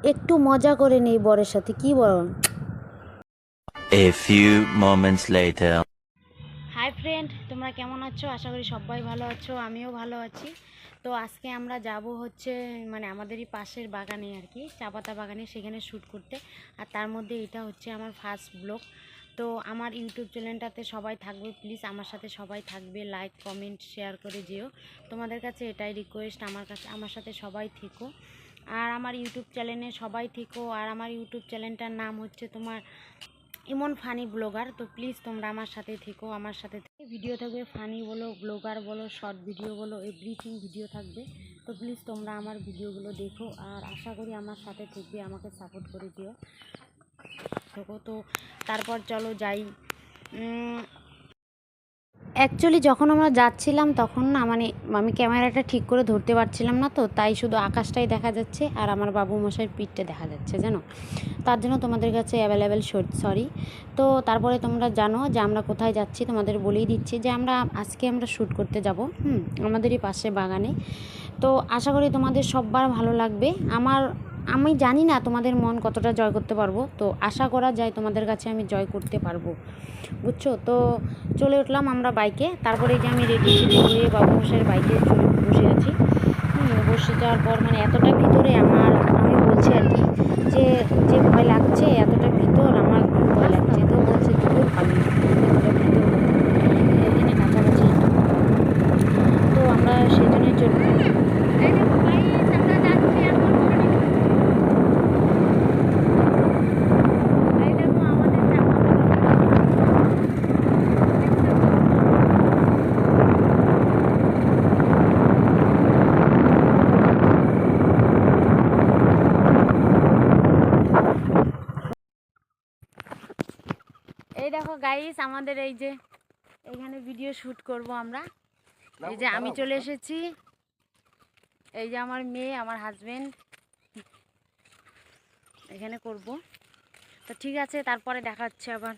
একটু মজা করে নেই বরের সাথে, কি বল? A few moments later. Hi friend, তোমরা কেমন আছো? আশা করি সবাই ভালো আছো, আমিও ভালো আছি। তো আজকে আমরা যাব হচ্ছে মানে আমাদেরই পাশের বাগানে আর কি, চা পাতা বাগানে, সেখানে শ্যুট করতে। আর তার মধ্যে এটা হচ্ছে আমার ফার্স্ট ব্লগ। তো আমার ইউটিউব চ্যানেলটাতে সবাই থাকবে, প্লিজ আমার সাথে সবাই থাকবে, লাইক কমেন্ট শেয়ার করে যেও। তোমাদের কাছে এটাই রিকোয়েস্ট, আমার সাথে সবাই থেকো, আর আমার ইউটিউব চ্যানেলে সবাই থেকো। আর আমার ইউটিউব চ্যানেলটার নাম হচ্ছে তোমার ইমন ফানি ব্লগার। তো প্লিজ তোমরা আমার সাথে থেকো, আমার সাথে ভিডিও থাকবে, ফানি বলো, ব্লগার বলো, শর্ট ভিডিও বলো, এভরিথিং ভিডিও থাকবে। তো প্লিজ তোমরা আমার ভিডিওগুলো দেখো, আর আশা করি আমার সাথে থাকবে, আমাকে সাপোর্ট করে দিও থাকো। তো তারপর চলো যাই। অ্যাকচুয়ালি যখন আমরা যাচ্ছিলাম তখন না মানে আমি ক্যামেরাটা ঠিক করে ধরতে পারছিলাম না, তো তাই শুধু আকাশটাই দেখা যাচ্ছে আর আমার বাবু মশাইয়ের পিঠটা দেখা যাচ্ছে জানো। তার জন্য তোমাদের কাছে অ্যাভেলেবেল সরি। তো তারপরে তোমরা জানো যে আমরা কোথায় যাচ্ছি, তোমাদের বলেই দিচ্ছি যে আজকে আমরা শ্যুট করতে যাব আমাদেরই পাশে বাগানে। তো আশা করি তোমাদের সববার ভালো লাগবে। আমি জানি না তোমাদের মন কতটা জয় করতে পারবো, তো আশা করা যায় তোমাদের কাছে আমি জয় করতে পারবো, বুঝছো। তো চলে উঠলাম আমরা বাইকে, তারপরে যে আমি রেডি সেডি হয়ে বাবু মশাইয়ের বাইকে চলে বসে আছি। বসে যাওয়ার পর মানে এতটা ভিতরে আমি বলছি আর কি যে যে ভয় লাগছে, এতটা ভিতর আমার খুব ভয় লাগছে। তো বলছে দূর পাবি, এতটা ভিতর এখানে কাছাকাছি। তো আমরা সেই জন্যই চলবো। এই দেখো গাইস, আমাদের এই যে এখানে ভিডিও শ্যুট করব আমরা। এই যে আমি চলে এসেছি, এই যে আমার মেয়ে, আমার হাজবেন্ড এখানে করব। তো ঠিক আছে, তারপরে দেখা হচ্ছে আবার।